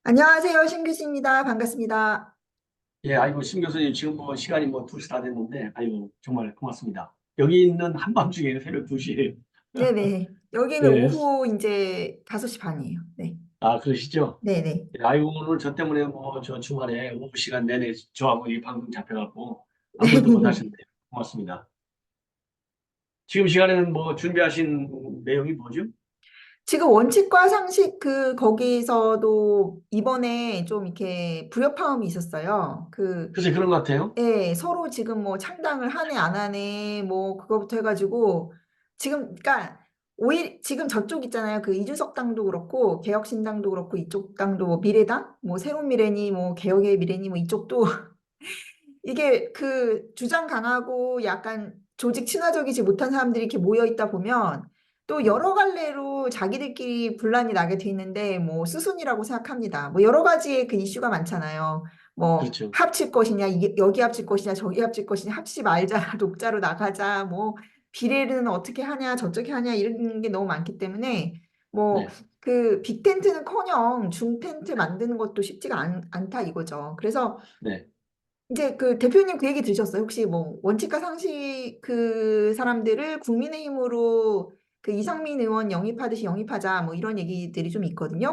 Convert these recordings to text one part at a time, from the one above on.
안녕하세요, 신 교수입니다. 반갑습니다. 예, 아이고, 심 교수님, 지금 뭐 시간이 뭐 2시 다 됐는데, 아이고, 정말 고맙습니다. 여기 있는 한밤중에 새벽 2시에요. 네네. 여기는 네. 오후 이제 5시 반이에요. 네. 아, 그러시죠? 네네. 예, 아이고, 오늘 저 때문에 뭐, 저 주말에 오후 시간 내내 저하고 이 방송 잡혀갖고 아무것도 못 네. 하셨네요. 고맙습니다. 지금 시간에는 뭐 준비하신 내용이 뭐죠? 지금 원칙과 상식 거기서도 이번에 좀 이렇게 불협화음이 있었어요. 글쎄, 그런 것 같아요. 예, 서로 지금 뭐 창당을 하네 안 하네 뭐 그거부터 해가지고 지금 그러니까 지금 저쪽 있잖아요. 그 이준석 당도 그렇고 개혁신당도 그렇고 이쪽 당도 뭐 미래당 뭐 새로운 미래니 뭐 개혁의 미래니 뭐 이쪽도 이게 주장 강하고 약간 조직 친화적이지 못한 사람들이 이렇게 모여 있다 보면 또 여러 갈래로 자기들끼리 분란이 나게 돼 있는데 뭐 수순이라고 생각합니다. 뭐 여러 가지의 그 이슈가 많잖아요. 뭐 그렇죠. 합칠 것이냐, 이게 여기 합칠 것이냐, 저기 합칠 것이냐, 합치지 말자, 독자로 나가자, 뭐 비례는 어떻게 하냐, 저쪽에 하냐 이런 게 너무 많기 때문에 뭐 네, 빅텐트는커녕 중텐트 만드는 것도 쉽지가 않다 이거죠. 그래서 네. 이제 그 대표님 그 얘기 들으셨어요? 혹시 뭐 원칙과 상식 그 사람들을 국민의힘으로 그 이상민 의원 영입하듯이 영입하자 뭐 이런 얘기들이 좀 있거든요.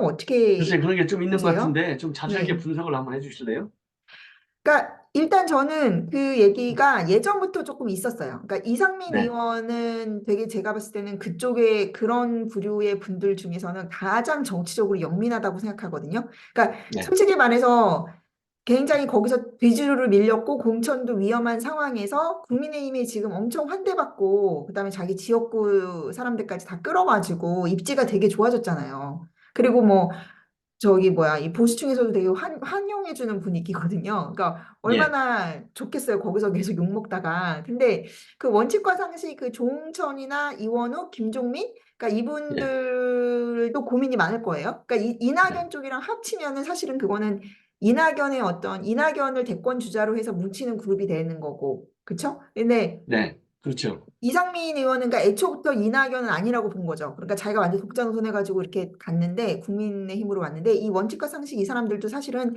글쎄, 어떻게 그런 게 좀 있는 것 보세요? 같은데, 좀 자세하게 네. 분석을 한번 해주실래요? 그러니까 일단 저는 그 얘기가 예전부터 조금 있었어요. 그러니까 이상민 네, 의원은 되게 제가 봤을 때는 그쪽에 그런 부류의 분들 중에서는 가장 정치적으로 영민하다고 생각하거든요. 그러니까 네, 솔직히 말해서 굉장히 거기서 뒤주를 밀렸고 공천도 위험한 상황에서 국민의힘이 지금 엄청 환대받고 그다음에 자기 지역구 사람들까지 다 끌어가지고 입지가 되게 좋아졌잖아요. 그리고 뭐 저기 뭐야 이 보수층에서도 되게 환영해주는 분위기거든요. 그러니까 예, 얼마나 좋겠어요. 거기서 계속 욕 먹다가. 근데 그 원칙과 상식 그 조홍천이나 이원우, 김종민 그러니까 예, 이분들도 고민이 많을 거예요. 그러니까 네, 이낙연 쪽이랑 합치면은 사실은 그거는 이낙연을 대권 주자로 해서 뭉치는 그룹이 되는 거고, 그쵸? 근데 네, 그렇죠. 이상민 의원은 그러니까 애초부터 이낙연은 아니라고 본 거죠. 그러니까 자기가 완전 독자 노선해가지고 이렇게 갔는데 국민의힘으로 왔는데 이 원칙과 상식 이 사람들도 사실은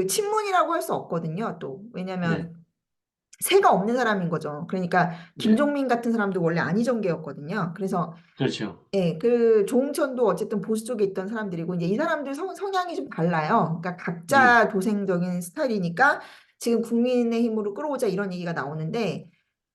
친문이라고 할 수 없거든요. 또 네, 왜냐하면 새가 없는 사람인 거죠. 그러니까 네, 김종민 같은 사람도 원래 안희정계였거든요. 그래서 그렇죠. 예, 조응천도 어쨌든 보수 쪽에 있던 사람들이고, 이제 이 사람들 성향이 좀 달라요. 그러니까 음, 각자 도생적인 스타일이니까 지금 국민의힘으로 끌어오자 이런 얘기가 나오는데,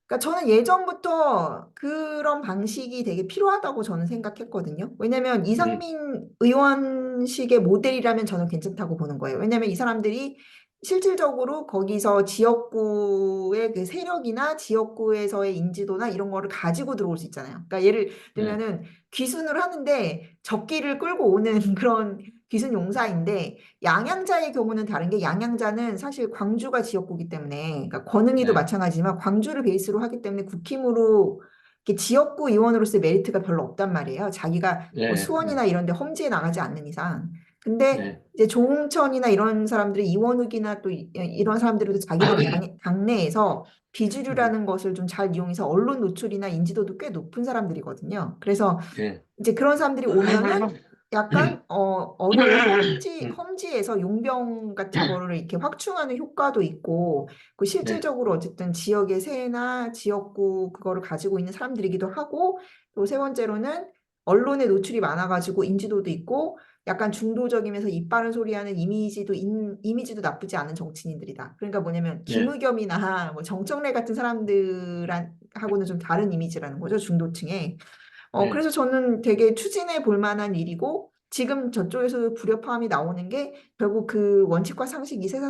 그러니까 저는 예전부터 그런 방식이 되게 필요하다고 저는 생각했거든요. 왜냐면 음, 이상민 의원식의 모델이라면 저는 괜찮다고 보는 거예요. 왜냐면 이 사람들이 실질적으로 거기서 지역구의 그 세력이나 지역구에서의 인지도나 이런 거를 가지고 들어올 수 있잖아요. 그러니까 예를 네, 들면은 귀순을 하는데 적기를 끌고 오는 그런 귀순 용사인데 양양자의 경우는 다른 게 양양자는 사실 광주가 지역구기 때문에 그러니까 권은희도 네, 마찬가지지만 광주를 베이스로 하기 때문에 국힘으로 이렇게 지역구 의원으로서의 메리트가 별로 없단 말이에요. 자기가 뭐 네, 네, 수원이나 이런 데 험지에 나가지 않는 이상. 근데 네, 이제 조홍천이나 이런 사람들이 이원욱이나 또 이런 사람들도 자기네 당내에서 음, 비주류라는 것을 좀 잘 이용해서 언론 노출이나 인지도도 꽤 높은 사람들이거든요. 그래서 네. 이제 그런 사람들이 오면은 약간 어려운 음, 험지에서 용병 같은 거를 이렇게 확충하는 효과도 있고 그 네, 실질적으로 어쨌든 지역의 세나 지역구 그거를 가지고 있는 사람들이기도 하고 또 세 번째로는 언론에 노출이 많아가지고 인지도도 있고 약간 중도적이면서 입 바른 소리하는 이미지도 나쁘지 않은 정치인들이다. 그러니까 뭐냐면 네, 김의겸이나 뭐 정청래 같은 사람들하고는 좀 다른 이미지라는 거죠, 중도층에. 네, 그래서 저는 되게 추진해 볼 만한 일이고, 지금 저쪽에서 불협화음이 나오는 게 결국 그 원칙과 상식 이 세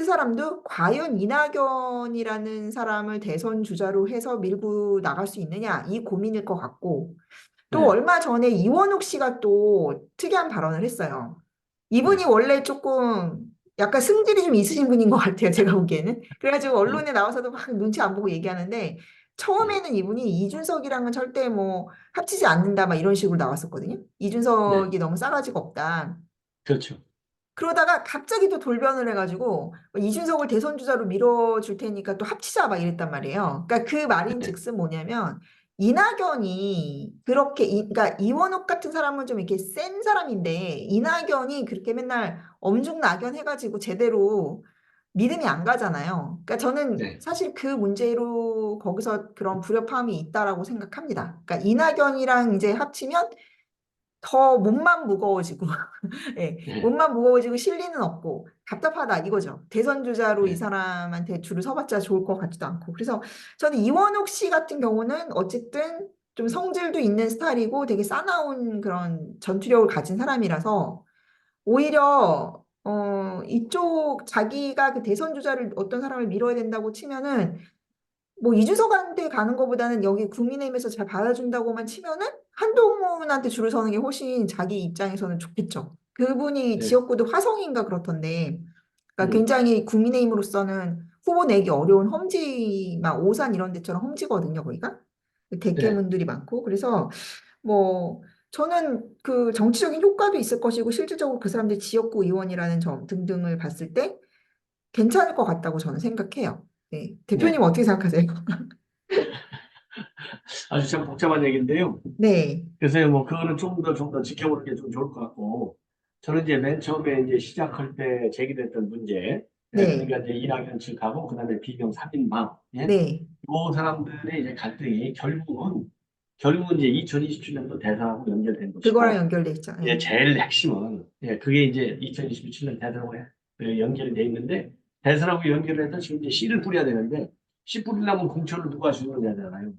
사람도 과연 이낙연이라는 사람을 대선 주자로 해서 밀고 나갈 수 있느냐, 이 고민일 것 같고, 또 네, 얼마 전에 이원욱 씨가 또 특이한 발언을 했어요. 이분이 네, 원래 조금 약간 승질이 좀 있으신 분인 것 같아요. 제가 보기에는. 그래가지고 네, 언론에 나와서도 막 눈치 안 보고 얘기하는데 네, 처음에는 이분이 이준석이랑은 절대 뭐 합치지 않는다 막 이런 식으로 나왔었거든요. 네, 이준석이 너무 싸가지가 없다. 그렇죠. 그러다가 갑자기 또 돌변을 해가지고 이준석을 대선 주자로 밀어줄 테니까 또 합치자 막 이랬단 말이에요. 그러니까 그 네, 말인즉슨 뭐냐면 이낙연이 그렇게 그러니까 이원욱 같은 사람은 좀 이렇게 센 사람인데 이낙연이 그렇게 맨날 엄중낙연 해가지고 제대로 믿음이 안 가잖아요. 그러니까 저는 네, 사실 그 문제로 거기서 그런 불협화음이 있다라고 생각합니다. 그러니까 이낙연이랑 이제 합치면 더 몸만 무거워지고 예, 네, 몸만 무거워지고 실리는 없고 답답하다 이거죠. 대선 주자로 이 네, 사람한테 줄을 서봤자 좋을 것 같지도 않고. 그래서 저는 이원욱 씨 같은 경우는 어쨌든 좀 성질도 있는 스타일이고 되게 싸나운 그런 전투력을 가진 사람이라서 오히려 이쪽 자기가 그 대선 주자를 어떤 사람을 밀어야 된다고 치면은 뭐 이주석한테 가는 것보다는 여기 국민의힘에서 잘 받아준다고만 치면은 한동훈한테 줄을 서는 게 훨씬 자기 입장에서는 좋겠죠. 그분이 네. 지역구도 화성인가 그렇던데, 그러니까 음, 굉장히 국민의힘으로서는 후보 내기 어려운 험지, 막 오산 이런 데처럼 험지거든요, 거기가. 네. 대깨문들이 많고. 그래서 뭐 저는 그 정치적인 효과도 있을 것이고 실질적으로 그 사람들이 지역구 의원이라는 점 등등을 봤을 때 괜찮을 것 같다고 저는 생각해요. 네. 대표님 네. 어떻게 생각하세요? 아주 참 복잡한 얘기인데요. 네, 그래서 뭐 그거는 좀 더 지켜보는 게 좀 좋을 것 같고, 저는 이제 맨 처음에 이제 시작할 때 제기됐던 문제, 네, 그러니까 이제 이낙연 측하고 그다음에 비경 3인방, 예, 네. 이 사람들의 이제 갈등이 결국은 이제 2027년도 대선하고 연결된 그거랑 것이고, 연결돼 있죠. 예, 네. 제일 핵심은 그게 이제 2027년 대선하고 연결이 돼 있는데 대선하고 연결해서 지금 이제 씨를 뿌려야 되는데 씨 뿌리려면 공천을 누가 주느냐 되잖아요.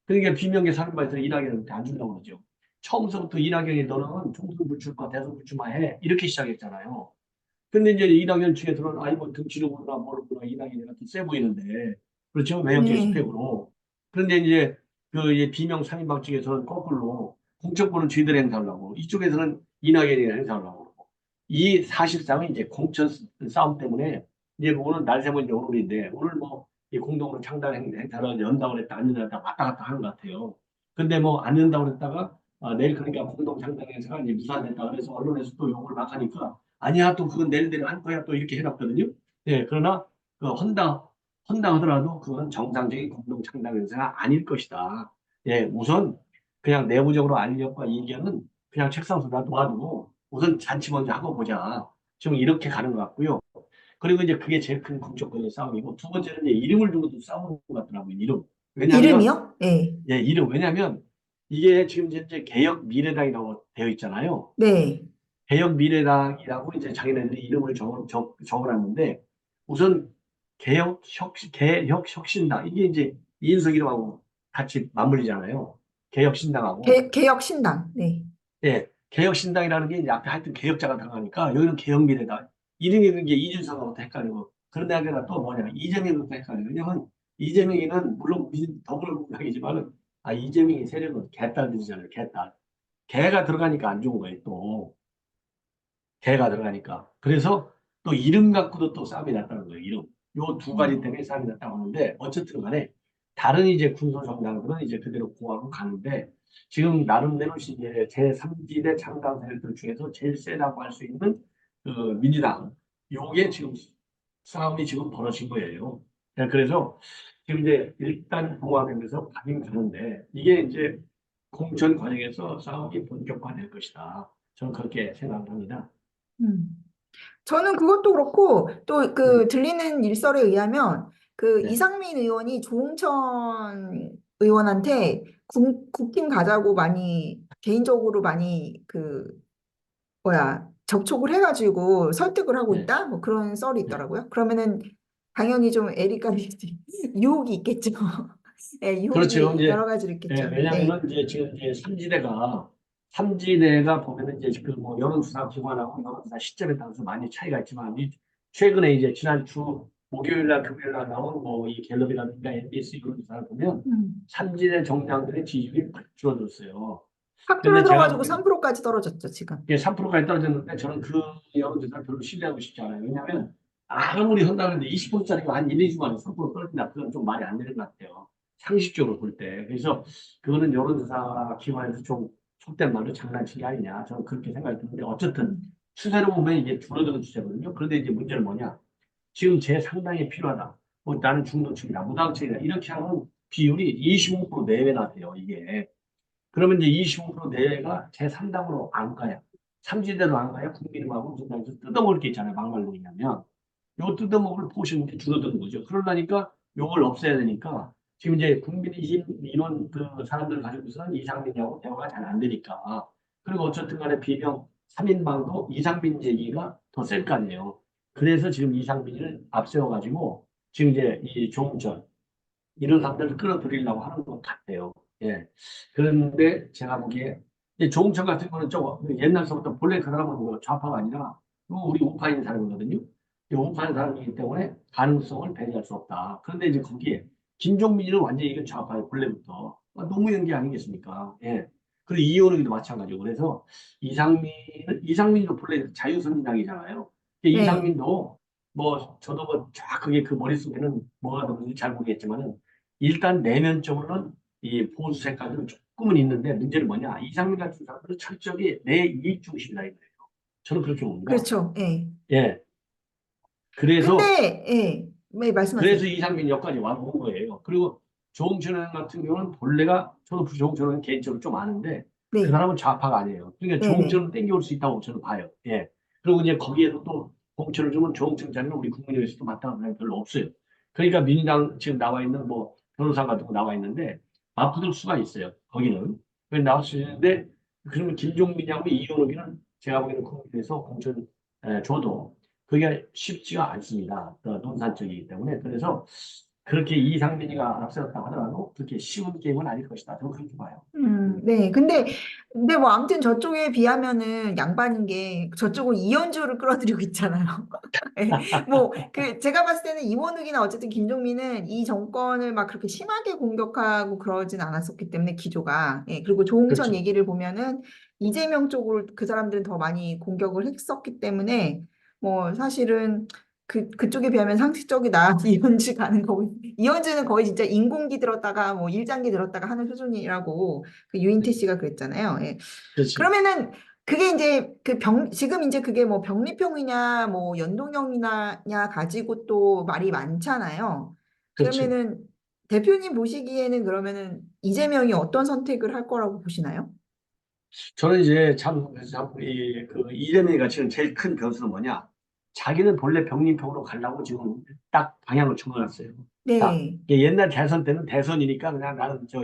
그러니까 비명계 살인마에서 이낙연한테 안 준다고 그러죠. 처음부터 이낙연이 너는 총선 불출마, 대선 불출마해 이렇게 시작했잖아요. 근데 이제 이낙연 측에서는 아이 뭐 등치를 보나 모르구나 이낙연이 같은 세 보이는데 그렇죠 외형적 네. 스펙으로. 그런데 이제 그 이제 비명 3인방 측에서는 거꾸로 공천권은 쥐들이 행사하려고 이쪽에서는 이낙연이 행사하려고 그러고 이 사실상은 이제 공천 싸움 때문에 이제 오늘 날새면 이제 오늘인데 오늘 뭐 이 공동으로 창당 행사를 연다고 그랬다 안 연다고 했다 왔다 갔다 하는 것 같아요. 근데 뭐 안 연다고 그랬다가 내일 그러니까 공동 창당 행사가 이제 무산됐다 그래서 언론에서 또 욕을 막 하니까 아니야, 또 그건 내일대로 할 거야, 또 이렇게 해놨거든요. 예, 그러나 그 헌다 하더라도 그건 정상적인 공동 창당 행사가 아닐 것이다. 예, 우선 그냥 내부적으로 알력과 이견은 그냥 책상 속에 놓아두고 우선 잔치 먼저 하고 보자. 지금 이렇게 가는 것 같고요. 그리고 이제 그게 제일 큰 국정권의 싸움이고 두 번째는 이제 이름을 두고도 싸우는 것 같더라고요. 이름. 왜냐하면 이름이요? 네. 이름 왜냐하면 이게 지금 이제 개혁 미래당이라고 되어 있잖아요. 네. 개혁미래당이라고 이제 자기네들이 이름을 적어놨는데 우선 개혁혁신당 이게 이제 이인석 이름하고 같이 맞물리잖아요. 개혁신당하고 개혁신당. 네. 개혁신당이라는 게 이제 앞에 하여튼 개혁자가 들어가니까 여기는 개혁미래당 이름이 있는 게 이준석하고 또 헷갈리고 그런 데다가 또 뭐냐 이재명도 헷갈려요. 왜냐면 이재명이는 물론 더불어민주당이지만은 이재명이 세력은 개딸들이잖아요. 개딸 개가 들어가니까 안 좋은 거예요 또. 개가 들어가니까. 그래서 또 이름 갖고도 또 싸움이 났다는 거예요, 이름. 요 두 가지 음. 때문에 싸움이 났다고 하는데, 어쨌든 간에, 다른 이제 군소정당들은 이제 그대로 고하고 가는데, 지금 나름대로 이제 제3지대 창당 세력들 중에서 제일 세다고 할 수 있는 그 민주당. 요게 지금 싸움이 지금 벌어진 거예요. 그래서 지금 이제 일단 봉합하면서 가긴 가는데, 이게 이제 공천 과정에서 싸움이 본격화될 것이다. 저는 그렇게 생각을 합니다. 음. 저는 그것도 그렇고 또 그 음, 들리는 일설에 의하면 그 네, 이상민 의원이 조홍천 의원한테 국힘 가자고 많이 개인적으로 많이 그 뭐야 접촉을 해가지고 설득을 하고 네, 있다 뭐 그런 썰이 네, 있더라고요. 그러면은 당연히 좀 애리까리 유혹이 있겠죠. 네, 그렇죠. 유혹이 여러 가지로 있겠죠. 네. 왜냐면은 이제 지금 이제 삼지대가 보면은 이제 그 뭐 여론조사 기관하고 여론조사 시점에 따라서 많이 차이가 있지만 최근에 이제 지난 주 목요일 날 금요일 날 나온 뭐 이 갤럽이라든가 MBS 여론조사를 보면 음. 삼지대 정당들의 지지율이 확 줄어들었어요. 확 근데 제가 줄어들어가지고 보기에는 3%까지 떨어졌죠, 지금. 이게 3%까지 떨어졌는데 저는 그 여론조사를 별로 신뢰하고 싶지 않아요. 왜냐하면 아무리 한다는데 20%짜리가 한 1, 2주 만에 3% 떨어진다. 그건 좀 말이 안 되는 것 같아요. 상식적으로 볼 때. 그래서 그거는 여론조사 기관에서 좀 속된 말로 장난치기 아니냐. 저는 그렇게 생각이 드는데 어쨌든 음. 추세로 보면 이게 줄어드는 추세거든요. 그런데 이제 문제는 뭐냐. 지금 제 상당히 필요하다. 뭐 나는 중도층이다. 무당층이다. 이렇게 하면 비율이 25% 내외나 돼요, 이게. 그러면 이제 25% 내외가 제3당으로 안 가요. 삼지대로 안 가요. 국민의힘하고 민주당에서 뜯어먹을 게 있잖아요. 막말로 얘기하면. 요 뜯어먹을 포션이 줄어드는 거죠. 그러려니까 요걸 없애야 되니까 지금 이제 국민의힘 이런 그 사람들 가지고서는 이상민하고 대화가 잘 안 되니까. 그리고 어쨌든 간에 비명 3인방도 이상민 얘기가 더 셀 거 아니에요. 그래서 지금 이상민을 앞세워가지고 지금 이제 이 조홍천 이런 사람들을 끌어들이려고 하는 것 같아요. 예. 그런데 제가 보기에 이제 조홍천 같은 거는 좀 옛날서부터 본래 그 사람은 뭐 좌파가 아니라 우리 우파인 사람이거든요. 이 우파인 사람이기 때문에 가능성을 배제할 수 없다. 그런데 이제 거기에 김종민이는 완전히 이건 좌파예요. 본래부터. 노무현 게 아니겠습니까? 예. 그리고 이현욱도 마찬가지고. 그래서 이상민도 본래 자유선진당이잖아요. 네. 이상민도 뭐 저도 뭐 정확하게 그 머릿속에는 뭐가 들어는지 잘 모르겠지만은 일단 내면적으로는 이 보수 색깔은 조금은 있는데 문제는 뭐냐? 이상민 같은 사람들은 철저히 내 이익 중심이다 이거예요. 저는 그렇게 봅니다. 그렇죠. 예. 예. 그래서 근데, 예. 네, 그래서 말씀하세요. 이상민 역까지 와 온 거예요. 그리고 조홍천 의원 같은 경우는 본래가 저도 조홍천 의원 개인적으로 좀 아는데 그 네. 사람은 좌파가 아니에요. 그러니까 네네. 조홍천은 땡겨올 수 있다고 저는 봐요. 예. 그리고 이제 거기에도 또 공천을 주면 조홍천 자리는 우리 국민의힘에서도 마땅한 사람이 별로 없어요. 그러니까 민주당 지금 나와 있는 뭐 변호사 같은 거 나와 있는데 맞붙을 수가 있어요. 거기는. 그래서 나올 수 있는데 그러면 김종민하고 이현욱이는 제가 보기에는 국민의힘에서 공천 줘도 그게 쉽지가 않습니다. 논산 쪽이기 때문에. 그래서 그렇게 이상민이가 앞세웠다 하더라도 그렇게 쉬운 게임은 아닐 것이다. 저는 그렇게 봐요. 네. 근데 뭐 아무튼 저쪽에 비하면은 양반인 게 저쪽은 이현주를 끌어들이고 있잖아요. 예. 뭐, 제가 봤을 때는 이원욱이나 어쨌든 김종민은 이 정권을 막 그렇게 심하게 공격하고 그러진 않았었기 때문에 기조가. 예. 그리고 조홍천 그렇죠. 얘기를 보면은 이재명 쪽으로 그 사람들은 더 많이 공격을 했었기 때문에 뭐 사실은 그쪽에 비하면 상식적이다. 이현주 가는 거. 이현주는 거의 진짜 인공기 들었다가 뭐 일장기 들었다가 하는 수준이라고 그 유인태 네. 씨가 그랬잖아요. 예. 그렇지. 그러면은 그게 이제 지금 이제 그게 뭐 병리평이냐 뭐 연동형이냐 가지고 또 말이 많잖아요. 그렇지. 그러면은 대표님 보시기에는 그러면은 이재명이 어떤 선택을 할 거라고 보시나요? 저는 이제 그 이재명이가 지금 제일 큰 변수는 뭐냐? 자기는 본래 병림평으로 가려고 지금 딱 방향을 정해놨어요. 자, 네, 이게 옛날 대선 때는 대선이니까 그냥 나는 저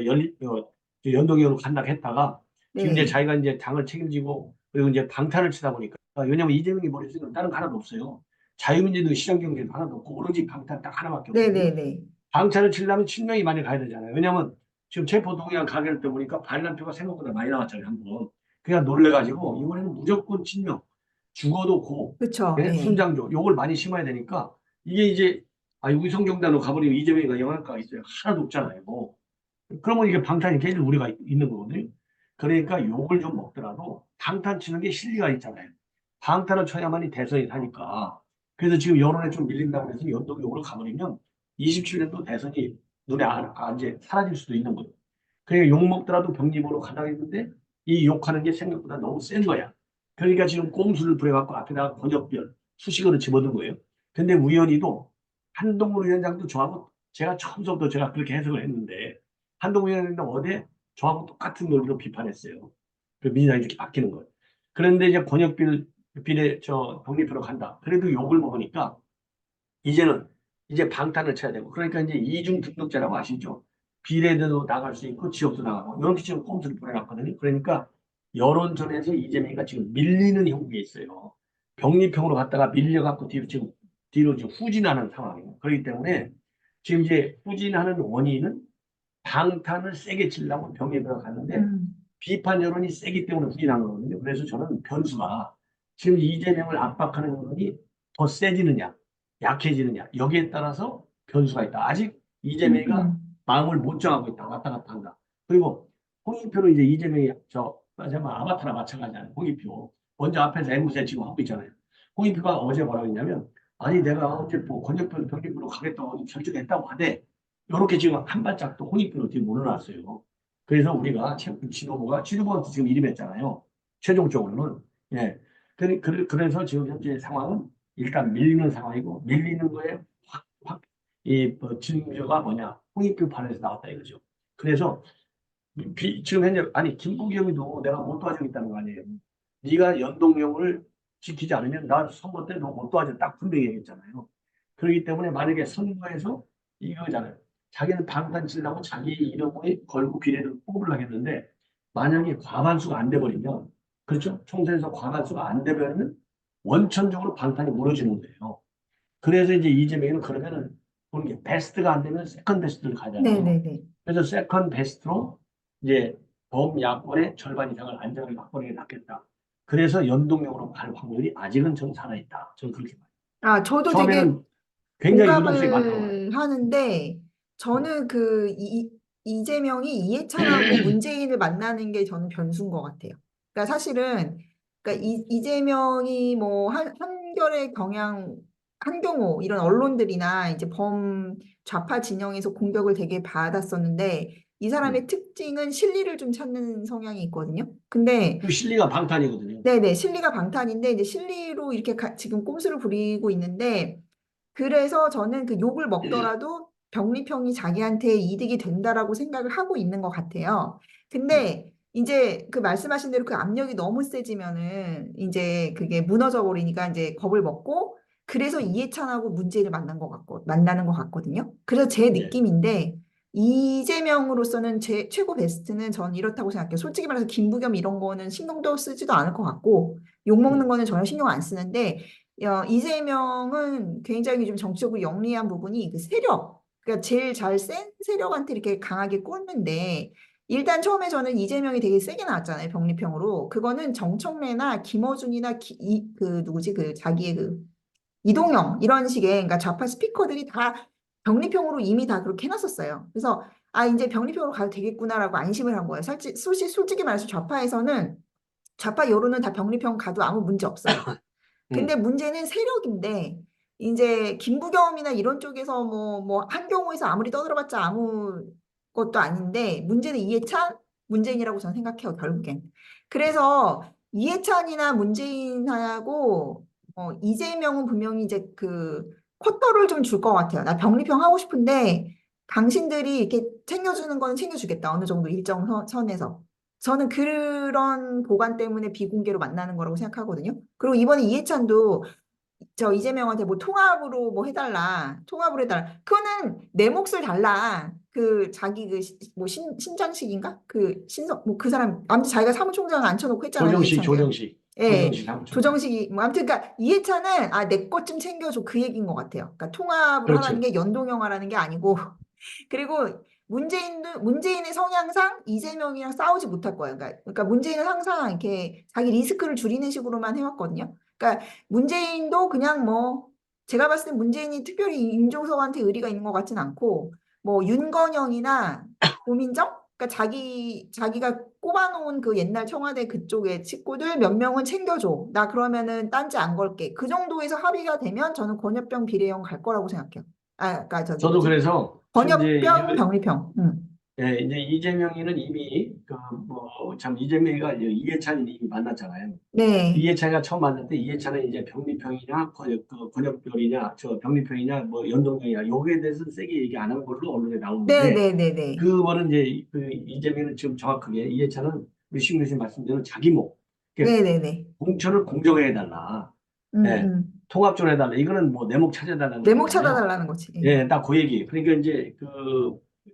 연동형으로 간다고 했다가 지금 이제 네, 자기가 이제 당을 책임지고 그리고 이제 방탄을 치다 보니까 왜냐면 이재명이 머릿속에 다른 거 하나도 없어요. 자유민주도 시장경제도 하나도 없고 오로지 방탄 딱 하나밖에 네, 없거든요. 네, 네, 방탄을 치려면 친명이 많이 가야 되잖아요. 왜냐면 지금 체포동의안 가결 때 보니까 반란표가 생각보다 많이 나왔잖아요, 한 번. 그냥 놀래가지고 이번에는 무조건 친명, 죽어도 고, 그렇죠. 예? 예, 순장조, 요걸 많이 심어야 되니까 이게 이제 위성정단으로 가버리면 이재명이가 영향가가 있어요. 하나도 없잖아요. 뭐. 그러면 이게 방탄이 깨질 우리가 있는 거거든요. 그러니까 욕을 좀 먹더라도 방탄 치는 게 실리가 있잖아요. 방탄을 쳐야만이 대선이 사니까. 그래서 지금 여론에 좀 밀린다고 해서 연동형으로 가버리면 27년도 대선이 눈에 이제 사라질 수도 있는 거예요. 그러니까 욕 먹더라도 병립으로 가자 했는데 이 욕하는 게 생각보다 너무 센 거야. 그러니까 지금 꼼수를 부려갖고 앞에다가 권역별 수식어를 집어든 거예요. 근데 우연히도 한동훈 위원장도 저하고 제가 처음부터 제가 그렇게 해석을 했는데 한동훈 위원장도 어제 저하고 똑같은 논리로 비판했어요. 그 민주당이 이렇게 바뀌는 거예요. 그런데 이제 빌에 독립표로 간다. 그래도 욕을 먹으니까 이제는 이제 방탄을 쳐야 되고 그러니까 이제 이중 등록제라고 아시죠? 비례대도 나갈 수 있고 지역도 나가고 이렇게 지금 꼼수를 보내놨거든요. 그러니까 여론전에서 이재명이가 지금 밀리는 형국에 있어요. 병리평으로 갔다가 밀려갖고 뒤로 지금 후진하는 상황이에요. 그렇기 때문에 지금 이제 후진하는 원인은 방탄을 세게 치려고 병리평으로 갔는데 음, 비판 여론이 세기 때문에 후진한 거거든요. 그래서 저는 변수가 지금 이재명을 압박하는 여론이 더 세지느냐, 약해지느냐, 여기에 따라서 변수가 있다. 아직 이재명이가 음, 마음을 못 정하고 있다. 왔다 갔다 한다. 그리고 홍준표는 이제 이재명이 정말 아바타나 마찬가지잖아요. 홍준표. 먼저 앞에서 앵무새 지금 하고 있잖아요. 홍준표가 어제 뭐라고 했냐면, 아니, 내가 어제 뭐 권역별 병립으로 가겠다고 결정했다고 하되, 이렇게 지금 한 발짝도 홍준표는 뒤에 물러났어요. 그래서 우리가 지도부가 지금 이름했잖아요. 최종적으로는. 예. 그래서 지금 현재 상황은 일단 밀리는 상황이고, 밀리는 거에 확 징조가 뭐냐? 홍익표판에서 나왔다 이거죠. 그래서 지금 현재 아니 김부겸이도 내가 못 도와주겠다는 거 아니에요. 네가 연동형을 지키지 않으면 나 선거 때 너 못 도와줘 딱 분명히 얘기했잖아요. 그렇기 때문에 만약에 선거에서 이거잖아요. 자기는 방탄 치려고 자기 이름을 걸고 비례를 뽑으려고 했는데 만약에 과반수가 안 돼버리면 그렇죠? 총선에서 과반수가 안 되면 원천적으로 방탄이 무너지는 거예요. 그래서 이제 이재명은 그러면은 보는 게 베스트가 안 되면 세컨 베스트를 가잖아요. 네네네. 그래서 세컨 베스트로 이제 범야권의 절반 이상을 안정을 확보하는 게 낫겠다. 그래서 연동형으로 갈 확률이 아직은 좀 살아있다. 저는 그렇게 봐요. 아, 저도 되게 처음에는 굉장히 유동성이 많다고 공감을 하는데, 저는 이재명이 이해찬하고 문재인을 만나는 게 저는 변수인 것 같아요. 그러니까 사실은, 그러니까 이재명이 뭐, 한결의 경향, 한경호, 이런 언론들이나 이제 좌파 진영에서 공격을 되게 받았었는데, 이 사람의 특징은 실리를 좀 찾는 성향이 있거든요. 근데 그 실리가 방탄이거든요. 네네, 실리가 방탄인데, 이제 실리로 이렇게 지금 꼼수를 부리고 있는데, 그래서 저는 그 욕을 먹더라도 병리평이 자기한테 이득이 된다라고 생각을 하고 있는 것 같아요. 근데 이제 그 말씀하신 대로 그 압력이 너무 세지면은 이제 그게 무너져 버리니까 이제 겁을 먹고, 그래서 이해찬하고 문재인을 만나는 것 같거든요. 그래서 제 예. 느낌인데, 이재명으로서는 제 최고 베스트는 전 이렇다고 생각해요. 솔직히 말해서 김부겸 이런 거는 신경도 쓰지도 않을 것 같고, 욕먹는 거는 전혀 신경 안 쓰는데, 이재명은 굉장히 좀 정치적으로 영리한 부분이 그 세력, 그러니까 제일 잘 센 세력한테 이렇게 강하게 꽂는데, 일단 처음에 저는 이재명이 되게 세게 나왔잖아요, 병리평으로. 그거는 정청래나 김어준이나 누구지, 자기의 이동영 이런 식의 그러니까 좌파 스피커들이 다 병리평으로 이미 다 그렇게 해놨었어요. 그래서 아 이제 병리평으로 가도 되겠구나라고 안심을 한 거예요. 솔직히 말해서 좌파 여론은 다 병리평 가도 아무 문제 없어요. 근데 음. 문제는 세력인데 이제 김부겸이나 이런 쪽에서 뭐 한경호에서 아무리 떠들어봤자 아무 것도 아닌데 문제는 이해찬, 문재인이라고 저는 생각해요 결국엔. 그래서 이해찬이나 문재인하고 이재명은 분명히 이제 그 콧돌을 좀 줄 것 같아요. 나 병리평 하고 싶은데 당신들이 이렇게 챙겨주는 거는 챙겨주겠다. 어느 정도 일정 선에서. 저는 그런 보관 때문에 비공개로 만나는 거라고 생각하거든요. 그리고 이번에 이해찬도 저 이재명한테 뭐 통합으로 뭐 해달라. 통합으로 해달라. 그거는 내 몫을 달라. 그 자기 뭐 신장식인가? 그 신성 뭐 그 사람 아무튼 자기가 사무총장 앉혀놓고 했잖아요. 조정식, 이해찬이가. 조정식, 예. 조정식 사무총장. 조정식이 뭐 아무튼 그러니까 이해찬은 아 내 것 좀 챙겨줘 그 얘기인 것 같아요. 그러니까 통합을 하라는 그렇죠. 게 연동형하라는 게 아니고 그리고 문재인의 성향상 이재명이랑 싸우지 못할 거예요. 그러니까 문재인은 항상 이렇게 자기 리스크를 줄이는 식으로만 해왔거든요. 그러니까 문재인도 그냥 뭐 제가 봤을 때 문재인이 특별히 임종석한테 의리가 있는 것 같진 않고 뭐 윤건영이나 고민정 그러니까 자기가 꼽아놓은 그 옛날 청와대 그쪽의 식구들 몇 명은 챙겨줘. 나 그러면은 딴지 안 걸게. 그 정도에서 합의가 되면 저는 권역병 비례형 갈 거라고 생각해요. 아, 그러니까 저기 저도 뭐지? 그래서 지금 번역병, 병리병. 예, 이제 이재명이는 이미 참 이재명이가 이제 이해찬이 이미 만났잖아요. 네. 이해찬이가 처음 만날 때 이해찬은 이제 병리평이냐 권역별이냐 저 병리평이냐 뭐 연동형이냐 요거에 대해서 세게 얘기 안 한 걸로 언론에 네, 나오는데 네, 네, 네. 그거는 이제 그 이재명은 지금 정확하게 이해찬은 우리 신 교수님 말씀대로 자기 목 네, 이렇게 네, 네. 공천을 공정하게 해달라. 음, 예, 통합적으로 해달라. 이거는 뭐 내목 찾아달라는 내목 얘기잖아요. 찾아달라는 거지. 예. 예, 딱 그 얘기. 그러니까 이제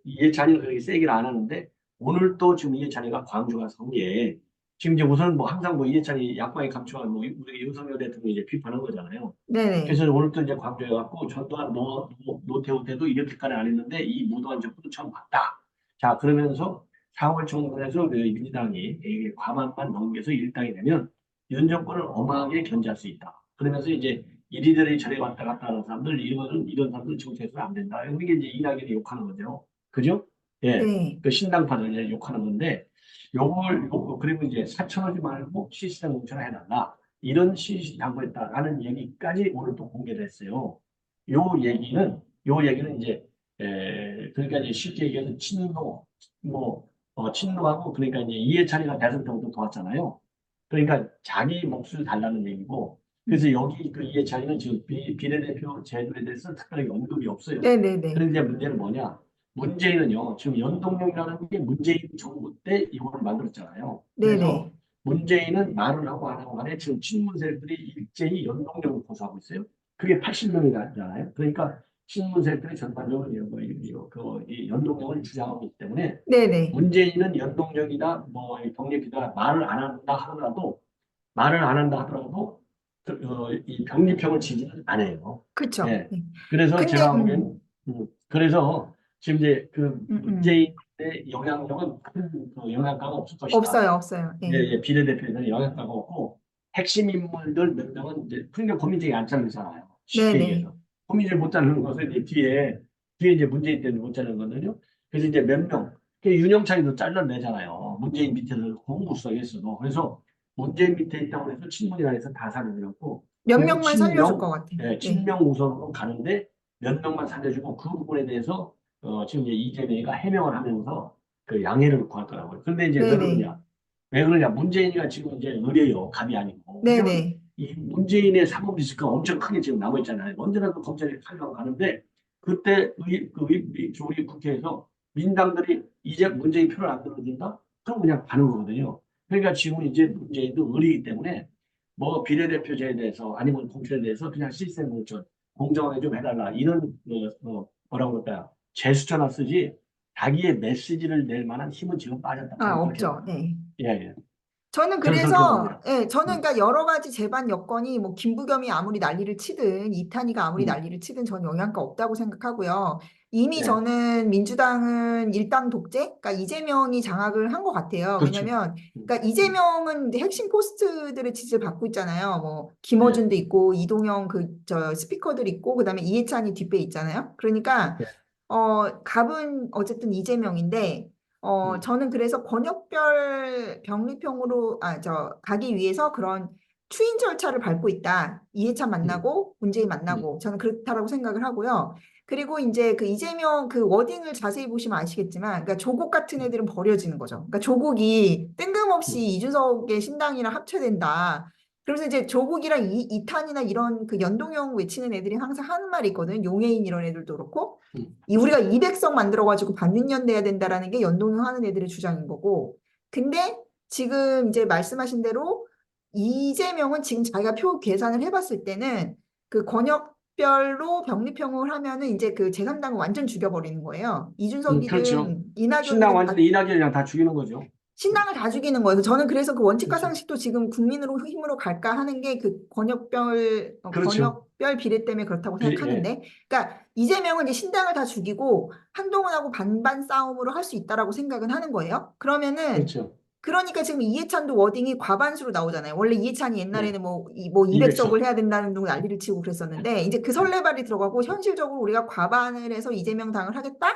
이해찬이는 그렇게 세게를 안 하는데 오늘 또 지금 이해찬이가 광주 가서 한 게 지금 이제 우선 뭐 항상 뭐 이해찬이 야권에 감춰간 뭐 우리 윤석열 대통령이 이제 비판한 거잖아요. 네네. 그래서 오늘 또 이제 광주에 갔고 전두환 노태우 때도 이렇게까지 안 했는데 이 무도한 정부도 처음 봤다. 자, 그러면서 4월 총선에서 그 민주당이 이게 과반만 넘겨서 일당이 되면 윤 정권을 엄하게 견제할 수 있다. 그러면서 이제 이리저리 저리 왔다 갔다 하는 사람들, 이런 사람들 정치해서는 안 된다. 이게 이제 이낙연이 욕하는 거죠. 그죠? 예. 네. 그 신당파들 이제 욕하는 건데, 그리고 이제 4천원지 말고 시스템 공천을 해달라. 이런 시시 당부했다라는 얘기까지 오늘 또 공개를 했어요. 요 얘기는 이제, 그러니까 이제 쉽게 얘기해서 친노하고, 그러니까 이제 이해찬이가 대선 때부터 도왔잖아요. 그러니까 자기 몫을 달라는 얘기고, 그래서 여기 그 이해찬이는 지금 비례대표 제도에 대해서 특별하게 언급이 없어요. 네네네. 그런데 문제는 뭐냐? 문재인은요, 지금 연동형이라는 게 문재인 정부 때 이걸 만들었잖아요. 그래서 네네. 문재인은 말을 하고 안 하고 간에 지금 친문세력들이 일제히 연동형을 고수하고 있어요. 그게 80명이잖아요. 그러니까 친문세력들이 전반적으로 이 연동형을 주장하고 있기 때문에 네네. 문재인은 연동형이다, 뭐, 독립이다, 말을 안 한다 하더라도 이 병립형을 지지는 안 해요. 그쵸. 예. 네. 그래서 근데, 제가 보기에는 그래서 지금 이제 그 음, 음. 문재인의 영향력은 큰 그 영향가가 없을 것이다. 없어요, 없어요. 예, 네. 예, 비례대표에는 영향가가 없고 핵심 인물들 몇 명은 이제 그러니까 고민정이 안 자르잖아요. 쉽게 네네. 얘기해서 고민정 못 자르는 것은 이제 뒤에 이제 문재인 때문에 못 자르는 거거든요. 그래서 이제 몇 명, 그 윤영찬이도 잘라내잖아요. 문재인 밑에서 공구수석이 했어도 그래서 문재인 밑에 있다고 해서 친문이라 해서 다 살려주고 몇 결국 명만 살려줄 것 같아요. 예, 네. 친명 우선으로 가는데 몇 명만 살려주고 그 부분에 대해서 지금 이제 이재명이가 해명을 하면서 그 양해를 구하더라고요. 그런데 이제 왜 네네. 그러냐? 왜 그러냐? 문재인이가 지금 이제 의뢰요, 갑이 아니고. 왜냐면 네네. 이 문재인의 사법 리스크가 엄청 크게 지금 남아 있잖아요. 언제라도 검찰이 칼로 가는데 그때 우리 국회에서 민당들이 이제 문재인 표를 안 들어준다? 그럼 그냥 가는 거거든요. 그러니까 지금 이제 문재인도 의리이기 때문에 뭐 비례대표제에 대해서 아니면 공천에 대해서 그냥 시스템을 좀 공정하게 좀 해달라 이런 뭐라고 그럴까요? 제스처나 쓰지 자기의 메시지를 낼 만한 힘은 지금 빠졌다. 아, 저는 그렇게 없죠. 봅니다. 네. 예, 예. 저는 저는 그렇게 그래서, 봅니다. 예, 저는 음, 그러니까 여러 가지 재반 여건이 뭐 김부겸이 아무리 난리를 치든 이탄이가 아무리 음, 난리를 치든 전 영향가 없다고 생각하고요. 이미 예, 저는 민주당은 일당 독재? 그러니까 이재명이 장악을 한 것 같아요. 그렇죠. 왜냐면, 음, 그러니까 이재명은 핵심 포스트들의 지지를 받고 있잖아요. 뭐 예, 김어준도 있고 이동영 저 스피커들 있고 그다음에 이해찬이 뒷배 있잖아요. 그러니까 예, 갑은 어쨌든 이재명인데, 음, 저는 그래서 권역별 병립형으로, 가기 위해서 그런 추인 절차를 밟고 있다. 이해찬 음, 만나고, 문재인 음, 만나고, 저는 그렇다라고 생각을 하고요. 그리고 이제 그 이재명 그 워딩을 자세히 보시면 아시겠지만, 그러니까 조국 같은 애들은 버려지는 거죠. 그러니까 조국이 뜬금없이 음, 이준석의 신당이랑 합쳐된다. 그래서 이제 조국이랑 이탄이나 이런 그 연동형 외치는 애들이 항상 하는 말이 있거든. 용해인 이런 애들도 그렇고. 우리가 200석 만들어가지고 반윤년 돼야 된다라는 게 연동형 하는 애들의 주장인 거고. 근데 지금 이제 말씀하신 대로 이재명은 지금 자기가 표 계산을 해봤을 때는 그 권역별로 병립형을 하면은 이제 그 제3당을 완전 죽여버리는 거예요. 그렇죠. 이준석이든 신당 이낙연이든 완전히 이낙연이랑 다 죽이는 거죠. 신당을 다 죽이는 거예요. 저는 그래서 그 원칙과 그렇죠. 상식도 지금 국민으로 힘으로 갈까 하는 게 그 그렇죠. 권역별 비례 때문에 그렇다고 예, 생각하는데, 그러니까 이재명은 이제 신당을 다 죽이고 한동훈하고 반반 싸움으로 할 수 있다라고 생각은 하는 거예요. 그러면은 그렇죠. 그러니까 지금 이해찬도 워딩이 과반수로 나오잖아요. 원래 이해찬이 예, 옛날에는 뭐 200석을 200석. 해야 된다는 둥 난리를 치고 그랬었는데 이제 그 설레발이 들어가고 현실적으로 우리가 과반을 해서 이재명 당을 하겠다?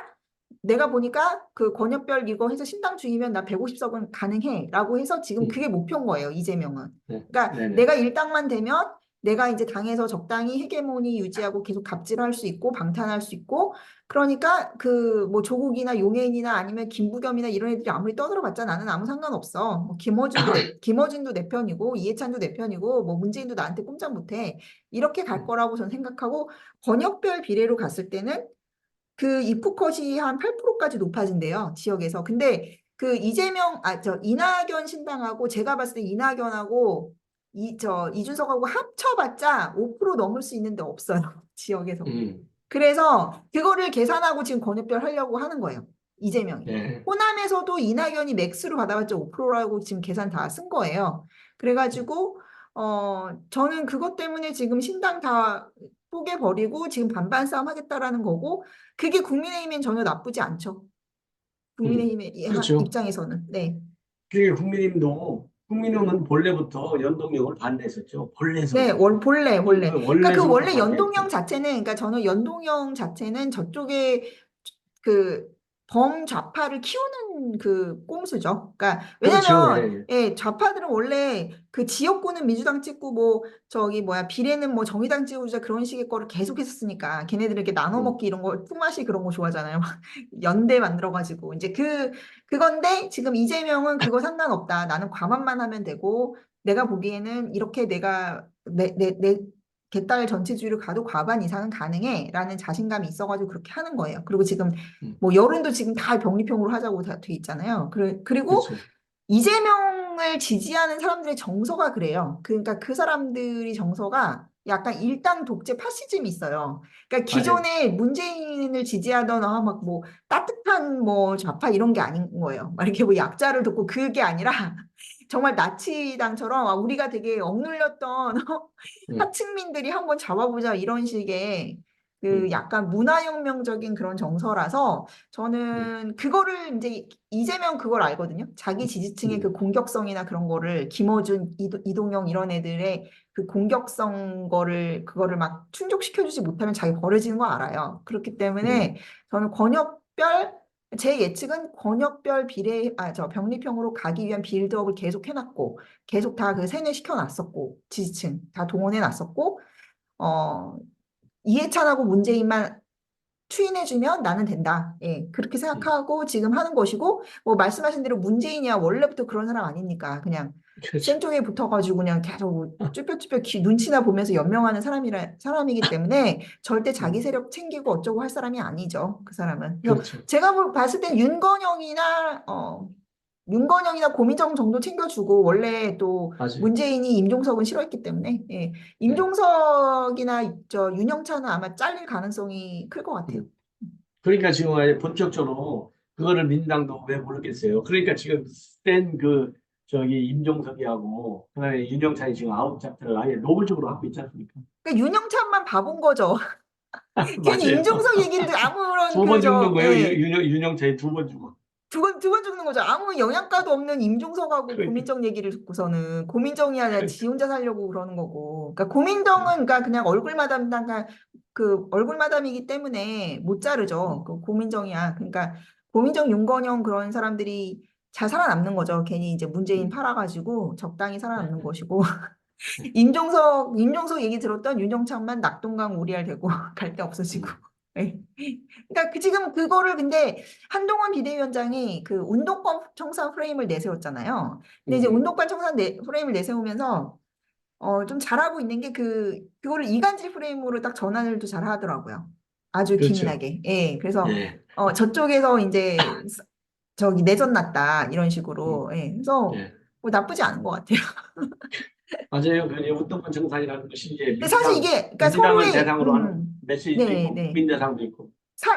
내가 보니까 그 권역별 이거 해서 신당 중이면 나 150석은 가능해라고 해서 지금 음, 그게 목표인 거예요, 이재명은. 네, 그러니까 네네. 내가 일당만 되면 내가 이제 당에서 적당히 헤게모니 유지하고 계속 갑질할 수 있고 방탄할 수 있고 그러니까 그 뭐 조국이나 용해인이나 아니면 김부겸이나 이런 애들이 아무리 떠들어봤자 나는 아무 상관없어. 뭐 김어준도 내 편이고 이해찬도 내 편이고 뭐 문재인도 나한테 꼼짝 못해. 이렇게 갈 거라고 저는 생각하고 권역별 비례로 갔을 때는 그 입국 컷이 한 8%까지 높아진대요, 지역에서. 근데 그 이낙연 신당하고 제가 봤을 때 이낙연하고 이준석하고 합쳐봤자 5% 넘을 수 있는데 없어요, 지역에서. 음, 그래서 그거를 계산하고 지금 권역별 하려고 하는 거예요, 이재명이. 네. 호남에서도 이낙연이 맥스로 받아봤자 5%라고 지금 계산 다 쓴 거예요. 그래가지고, 저는 그것 때문에 지금 신당 다 쪼개버리고 지금 반반 싸움 하겠다라는 거고, 그게 국민의힘엔 전혀 나쁘지 않죠. 국민의힘의 그렇죠. 입장에서는. 네. 그게 국민의힘은 본래부터 연동형을 반대했었죠. 네, 본래서부터. 원래. 그러니까 그 원래서부터 원래 연동형 반대했죠. 자체는, 그러니까 저는 연동형 자체는 저쪽에 그 범좌파를 키우는 그 꼼수죠. 그러니까 그렇죠. 예, 왜냐면 예. 예, 좌파들은 원래 그 지역구는 민주당 찍고 뭐 저기 뭐야 비례는 뭐 정의당 찍고자 그런 식의 거를 계속 했었으니까 걔네들은 이렇게 나눠 음, 먹기 이런 거 품맛이 그런 거 좋아하잖아요. 막 연대 만들어 가지고 이제 그건데 지금 이재명은 그거 상관없다. 나는 과반만 하면 되고 내가 보기에는 이렇게 내가 내 개딸 전체주의를 가도 과반 이상은 가능해라는 자신감이 있어가지고 그렇게 하는 거예요. 그리고 지금 음, 뭐 여론도 지금 다 병리평으로 하자고 다 돼 있잖아요. 그리고 그렇죠. 이재명을 지지하는 사람들의 정서가 그래요. 그러니까 그 사람들이 정서가 약간 일당 독재 파시즘이 있어요. 그러니까 맞아요. 기존에 문재인을 지지하던 막 뭐 따뜻한 뭐 좌파 이런 게 아닌 거예요. 막 이렇게 뭐 약자를 돕고 그게 아니라 정말 나치당처럼 우리가 되게 억눌렸던 음, 하층민들이 한번 잡아보자 이런 식의 그 음, 약간 문화혁명적인 그런 정서라서 음, 저는 그거를 이제 이재명 그걸 알거든요. 자기 지지층의 그 음, 공격성이나 그런 거를 김어준, 이동영 이런 애들의 그 공격성 그거를 막 충족시켜주지 못하면 자기 버려지는 거 알아요. 그렇기 음, 때문에 저는 제 예측은 권역별 병리평으로 가기 위한 빌드업을 계속 해놨고, 계속 다 그 세뇌시켜 놨었고, 지지층 다 동원해 놨었고, 어, 이해찬하고 문재인만 추인해주면 나는 된다. 예, 그렇게 음. 생각하고 지금 하는 것이고, 뭐 말씀하신 대로 문재인이야 원래부터 그런 사람 아닙니까? 그냥 그렇죠. 센 쪽에 붙어가지고 그냥 계속 쭈뼛쭈뼛 눈치나 보면서 연명하는 사람이기 때문에 절대 자기 음, 세력 챙기고 어쩌고 할 사람이 아니죠. 그 사람은. 그래서 그렇죠. 제가 봤을 땐 윤건영이나 고민정 정도 챙겨주고 원래 또 맞아요. 문재인이 임종석은 싫어했기 때문에 예, 네. 임종석이나 저 윤영찬은 아마 잘릴 가능성이 클 것 같아요. 음. 그러니까 지금 아예 본격적으로 그거를 민주당도 왜 모르겠어요. 그러니까 지금 센 저기 임종석이하고 그다음에 윤영찬이 지금 아웃 작전을 아예 노골적으로 하고 있지 않습니까? 그러니까 윤영찬만 바본 거죠. 괜히 맞아요. 임종석 얘기를 아무런 두 번 죽는 거예요. 예, 윤영찬이 두 번 죽어. 두 번 죽는 거죠. 아무 영양가도 없는 임종석하고 그러니까 고민정 얘기를 듣고서는 고민정이 아니라 지 그러니까 혼자 살려고 그러는 거고. 그러니까 고민정은 그러니까 그냥 그 얼굴 마담이기 때문에 못 자르죠. 그 고민정이야. 그러니까 고민정, 윤건영 그런 사람들이 잘 살아남는 거죠. 괜히 이제 문재인 음, 팔아가지고 적당히 네, 살아남는 네, 것이고. 네. 임종석 얘기 들었던 윤영찬만 낙동강 오리알 되고 갈 데 없어지고. 음, 예. 그러니까 지금 그거를 근데 한동훈 비대위원장이 그 운동권 청산 프레임을 내세웠잖아요. 근데 이제 음, 운동권 청산 프레임을 내세우면서 좀 잘하고 있는 게 그거를 이간질 프레임으로 딱 전환을 또 잘 하더라고요. 아주 그렇죠. 기민하게. 예. 그래서 예, 저쪽에서 이제 저기 내전 났다 이런 음, 식으로. 예. 그래서 예. 뭐 나쁘지 않은 것 같아요. 맞아요. 그 운동권 정산이라는 것이 이제 근데 사실 이게 그러니까 민주당을 서로의 대상으로 하는 메시지도 네, 있고 네. 국민 대상도 있고.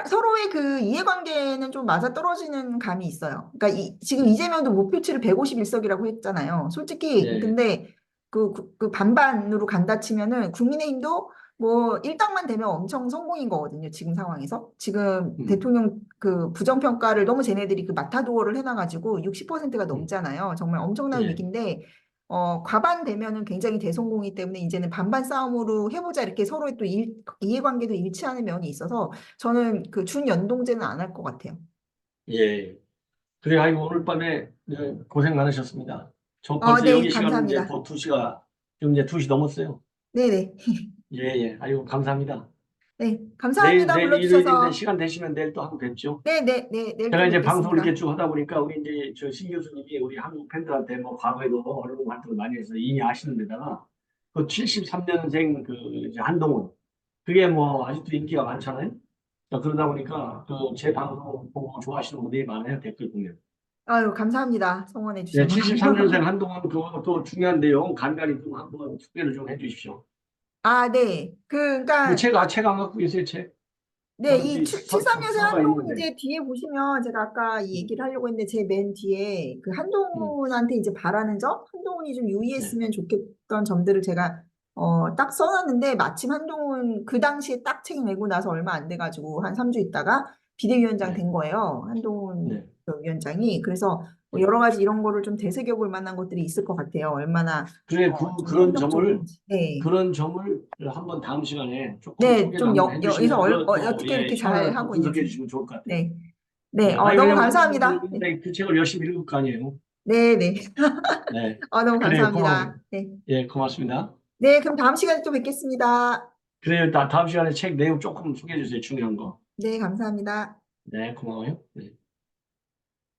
서로의 그 이해관계는 좀 맞아떨어지는 감이 있어요. 그러니까 지금 네, 이재명도 목표치를 151석이라고 했잖아요. 솔직히 예, 근데 그 반반으로 간다 치면은 국민의힘도 뭐 일당만 되면 엄청 성공인 거거든요. 지금 상황에서. 지금 음, 대통령 그 부정평가를 너무 쟤네들이 그 마타도어를 해놔가지고 60%가 음, 넘잖아요. 정말 엄청난 예. 위기인데 과반 되면은 굉장히 대성공이기 때문에 이제는 반반 싸움으로 해보자 이렇게 서로의 또 이해관계도 일치하는 면이 있어서 저는 그 준연동제는 안 할 것 같아요. 예. 그래, 아이고, 오늘 밤에 고생 많으셨습니다. 저 벌써 네, 여기 시간은 이제 감사합니다. 곧 2시가, 지금 이제 2시 넘었어요. 네네. 예, 예. 아이고, 감사합니다. 네, 감사합니다. 내일 일요일인데 불러주셔서. 시간 되시면 내일 또 한번 뵙죠. 네네네, 내일 또 제가 이제 방송을 이렇게 뵙겠습니다. 쭉 하다 보니까 우리 이제 저 신 교수님이 우리 한국 팬들한테 뭐 과거에도 언론 활동을 많이 해서 이미 아시는 데다가 그 73년생 그 이제 한동훈 그게 뭐 아직도 인기가 많잖아요. 자, 그러다 보니까 그 제 방송 보고 좋아하시는 분들이 많아요. 댓글 보면. 아유, 감사합니다. 성원해 네, 주셔서. 73년생 한동안 그것도 중요한 내용 간간히 좀 한번 소개를 좀 해주십시오. 네. 그러니까 책 안 갖고 계세요, 책? 네, 저는 이 이 73년생 서가 한동훈 있는데. 이제 뒤에 보시면 제가 아까 이 음, 얘기를 하려고 했는데 제 맨 뒤에 그 음, 한동훈한테 이제 바라는 점, 한동훈이 좀 네, 유의했으면 좋겠던 점들을 제가 딱 써놨는데 마침 한동훈 그 당시에 딱 책 내고 나서 얼마 안 돼가지고 한 3주 있다가 비대위원장 네, 된 거예요. 한동훈 네, 위원장이. 그래서 뭐 네. 여러 가지 이런 거를 좀 되새겨볼 만한 것들이 있을 것 같아요. 얼마나 그래, 좀 협력적인지. 네. 그런 점을 한번 다음 시간에 조금 네, 소개를 좀 한번 여기서 해주시면 또, 어떻게 예, 이렇게 잘 시원하게 또 하고 분석해 있는지. 주시면 좋을 것 같아요. 네. 네, 예, 아니, 너무 왜냐면 한동훈 감사합니다. 네, 교수님이 그 책을 열심히 읽을 거 아니에요. 네, 네. 네. 너무 그래요, 고마워요. 감사합니다. 네. 예, 고맙습니다. 네, 그럼 다음 시간에 또 뵙겠습니다. 그래요, 다음 시간에 책 내용 조금 소개해 주세요, 중요한 거. 네, 감사합니다. 네, 고마워요. 네.